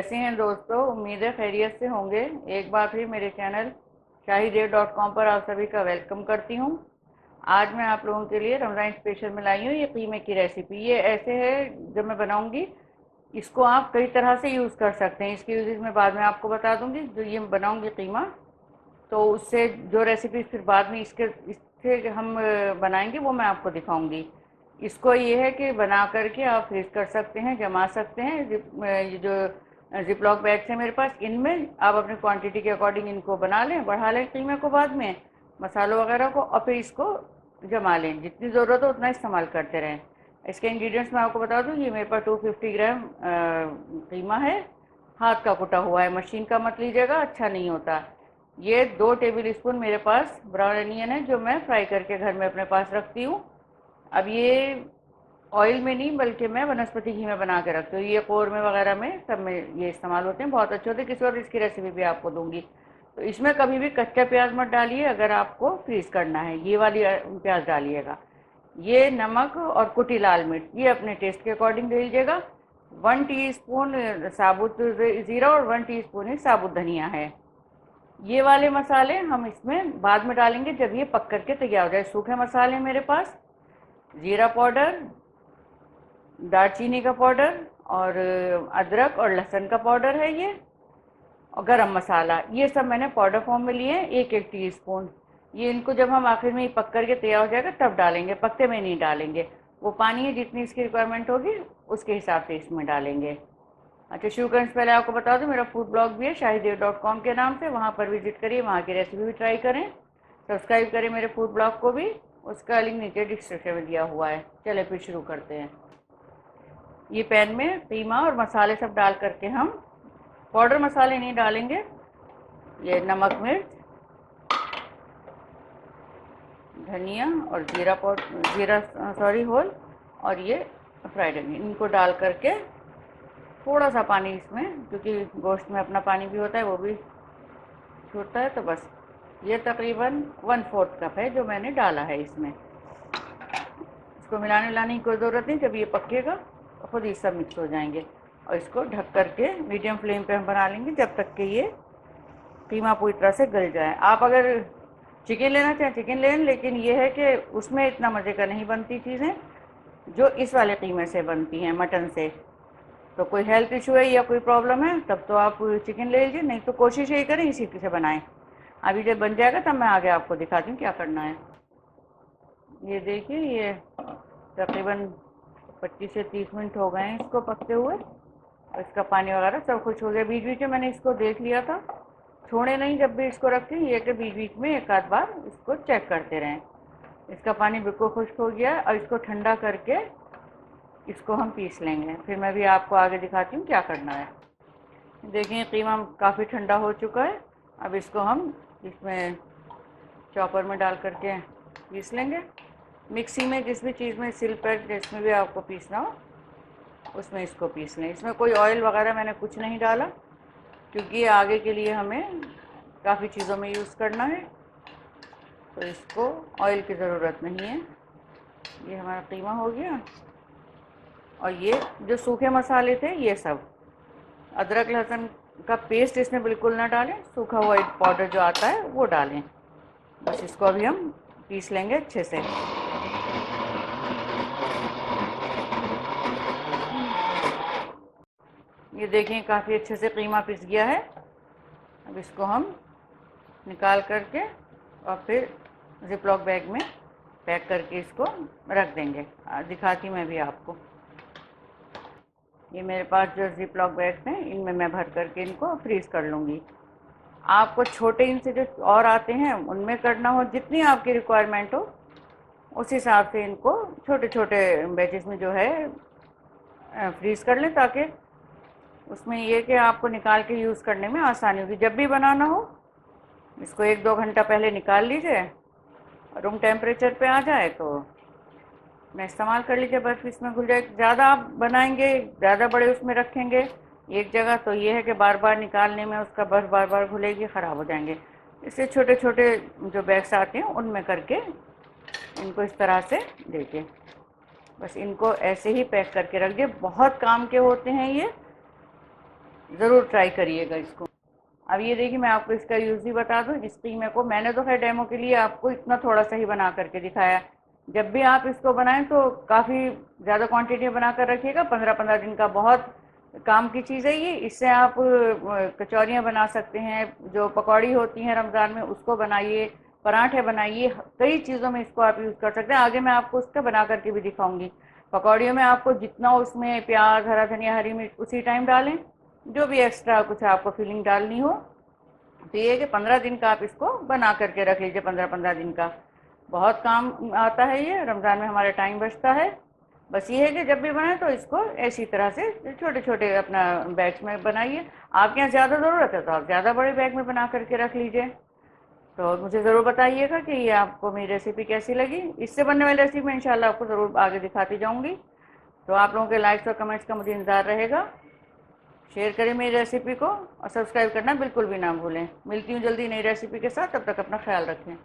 कैसे हैं दोस्तों। उम्मीद है खैरियत से होंगे। एक बार फिर मेरे चैनल shahidev.com पर आप सभी का वेलकम करती हूँ। आज मैं आप लोगों के लिए रमज़ान स्पेशल में लाई हूँ ये कीमे की रेसिपी। ये ऐसे है जब मैं बनाऊंगी, इसको आप कई तरह से यूज़ कर सकते हैं। इसकी यूजेस मैं बाद में आपको बता दूंगी। जो ये बनाऊंगी कीमा, तो उससे जो रेसिपी फिर बाद में इससे हम बनाएंगे वो मैं आपको दिखाऊंगी। इसको ये है कि बना करके आप फ्रीज कर सकते हैं, जमा सकते हैं। ये जो जिप लॉक बैग्स हैं मेरे पास, इनमें आप अपनी क्वांटिटी के अकॉर्डिंग इनको बना लें, बढ़ा लें कीमे को बाद में, मसालों वगैरह को, और फिर इसको जमा लें। जितनी ज़रूरत हो उतना इस्तेमाल करते रहें। इसके इंग्रेडिएंट्स मैं आपको बता दूं। ये मेरे पास 250 ग्राम कीमा है, हाथ का कुटा हुआ है, मशीन का मत लीजिएगा, अच्छा नहीं होता। ये 2 टेबल स्पून मेरे पास ब्राउन अनियन है, जो मैं फ्राई करके घर में अपने पास रखती हूँ। अब ये ऑयल में नहीं, बल्कि मैं वनस्पति घी में बना के रखती हूँ। ये कौरमे वगैरह में सब में ये इस्तेमाल होते हैं, बहुत अच्छे होते हैं। किसी और इसकी रेसिपी भी आपको दूंगी। तो इसमें कभी भी कच्चा प्याज मत डालिए, अगर आपको फ्रीज करना है ये वाली प्याज डालिएगा। ये नमक और कुटी लाल मिर्च ये अपने टेस्ट के अकॉर्डिंग ले लीजिएगा। 1 टीस्पून साबुत जीरा और 1 टीस्पून ही साबुत धनिया है। ये वाले मसाले हम इसमें बाद में डालेंगे जब ये पक करके तैयार हो जाए। सूखे मसाले मेरे पास जीरा पाउडर, दालचीनी का पाउडर, और अदरक और लहसुन का पाउडर है ये, और गरम मसाला, ये सब मैंने पाउडर फॉर्म में लिए हैं, 1-1 टीस्पून। ये इनको जब हम आखिर में पक करके तैयार हो जाएगा तब डालेंगे, पकते में नहीं डालेंगे। वो पानी है जितनी इसकी रिक्वायरमेंट होगी उसके हिसाब से इसमें डालेंगे। अच्छा, शुरू करने से पहले आपको बता दूं, मेरा फूड ब्लॉग भी है shahidev.com के नाम से, वहाँ पर विजिट करिए, वहाँ की रेसिपी भी ट्राई करें। सब्सक्राइब करें मेरे फूड ब्लॉग को भी, उसका लिंक नीचे डिस्क्रिप्शन में दिया हुआ है। चलिए फिर शुरू करते हैं। ये पैन में कीमा और मसाले सब डाल करके हम पाउडर मसाले नहीं डालेंगे। ये नमक, मिर्च, धनिया और जीरा सॉरी होल, और ये फ्राइड अनियन, इनको डाल करके थोड़ा सा पानी इसमें, क्योंकि गोश्त में अपना पानी भी होता है, वो भी छूटता है। तो बस ये तकरीबन 1/4 कप है जो मैंने डाला है इसमें। इसको मिलाने की कोई ज़रूरत नहीं, जब ये पकेगा तो खुद ही सब मिक्स हो जाएंगे। और इसको ढक करके मीडियम फ्लेम पे हम बना लेंगे जब तक कि ये कीमा पूरी तरह से गल जाए। आप अगर चिकन लेना चाहें चिकन लें, लेकिन ये है कि उसमें इतना मज़े का नहीं बनती चीज़ें जो इस वाले कीमे से बनती हैं, मटन से। तो कोई हेल्थ इशू है या कोई प्रॉब्लम है तब तो आप चिकन ले लीजिए, नहीं तो कोशिश यही करें इसी से बनाएं। अभी जब बन जाएगा तब मैं आगे आपको दिखाती हूँ क्या करना है। ये देखिए, ये तकरीबन 25 से 30 मिनट हो गए हैं इसको पकते हुए, और इसका पानी वगैरह सब कुछ हो गया। बीच बीच में मैंने इसको देख लिया था, छोड़े नहीं जब भी इसको रखें, ये कि बीच बीच में एक आध बार इसको चेक करते रहें। इसका पानी बिल्कुल खुश्क हो गया है, और इसको ठंडा करके इसको हम पीस लेंगे। फिर मैं भी आपको आगे दिखाती हूँ क्या करना है। देखिए, कीमा काफ़ी ठंडा हो चुका है। अब इसको हम इसमें चॉपर में डाल करके पीस लेंगे। मिक्सी में, जिस भी चीज़ में, सिल पर, जिसमें भी आपको पीसना हो उसमें इसको पीस लें। इसमें कोई ऑयल वगैरह मैंने कुछ नहीं डाला, क्योंकि आगे के लिए हमें काफ़ी चीज़ों में यूज़ करना है, तो इसको ऑयल की ज़रूरत नहीं है। ये हमारा कीमा हो गया। और ये जो सूखे मसाले थे, ये सब अदरक लहसुन का पेस्ट इसमें बिल्कुल ना डालें, सूखा हुआ पाउडर जो आता है वो डालें। बस इसको अभी हम पीस लेंगे अच्छे से। ये देखें, काफ़ी अच्छे से कीमा पिस गया है। अब इसको हम निकाल करके और फिर जिप लॉक बैग में पैक करके इसको रख देंगे। दिखाती मैं भी आपको। ये मेरे पास जो जिप लॉक बैग्स हैं, इनमें मैं भर करके इनको फ्रीज़ कर लूँगी। आपको छोटे इनसे जो और आते हैं उनमें करना हो, जितनी आपकी रिक्वायरमेंट हो उस हिसाब से इनको छोटे छोटे बैचेस में जो है फ्रीज़ कर लें, ताकि उसमें ये कि आपको निकाल के यूज़ करने में आसानी होगी। जब भी बनाना हो इसको 1-2 घंटा पहले निकाल लीजिए, रूम टेम्परेचर पे आ जाए तो मैं इस्तेमाल कर लीजिए, बर्फ़ इसमें घुल जाए। ज़्यादा आप बनाएंगे, ज़्यादा बड़े उसमें रखेंगे एक जगह, तो ये है कि बार बार निकालने में उसका बर्फ़ बार बार घुलेगी, ख़राब हो जाएंगे। इससे छोटे छोटे जो बैग्स आते हैं उनमें करके इनको इस तरह से देखिए, बस इनको ऐसे ही पैक करके रख दिए। बहुत काम के होते हैं ये, ज़रूर ट्राई करिएगा इसको। अब ये देखिए मैं आपको इसका यूज़ भी बता दूँ। इस कीमे को मैंने तो खैर डेमो के लिए आपको इतना थोड़ा सा ही बना करके दिखाया। जब भी आप इसको बनाएं तो काफ़ी ज़्यादा क्वांटिटी में बना कर रखिएगा। 15-15 दिन का बहुत काम की चीज़ है ये। इससे आप कचौरियाँ बना सकते हैं, जो पकौड़ी होती हैं रमज़ान में उसको बनाइए, पराठे बनाइए, कई चीज़ों में इसको आप यूज़ कर सकते हैं। आगे मैं आपको उसका बना करके भी दिखाऊंगी। पकौड़ियों में आपको जितना उसमें प्याज, हरा धनिया, हरी मिर्च उसी टाइम डालें, जो भी एक्स्ट्रा कुछ आपको फीलिंग डालनी हो। तो ये है कि 15 दिन का आप इसको बना करके रख लीजिए। 15-15 दिन का बहुत काम आता है ये। रमज़ान में हमारा टाइम बचता है। बस ये है कि जब भी बनाए तो इसको ऐसी तरह से छोटे छोटे अपना बैग्स में बनाइए। आपके यहाँ ज़्यादा ज़रूरत है तो आप ज़्यादा बड़े बैग में बना करके रख लीजिए। तो मुझे ज़रूर बताइएगा कि ये आपको मेरी रेसिपी कैसी लगी। इससे बनने वाली रेसिपी मैं इंशाल्लाह आपको ज़रूर आगे दिखाती जाऊँगी। तो आप लोगों के लाइक्स और कमेंट्स का मुझे इंतज़ार रहेगा। शेयर करें मेरी रेसिपी को और सब्सक्राइब करना बिल्कुल भी ना भूलें। मिलती हूँ जल्दी नई रेसिपी के साथ, तब तक अपना ख्याल रखें।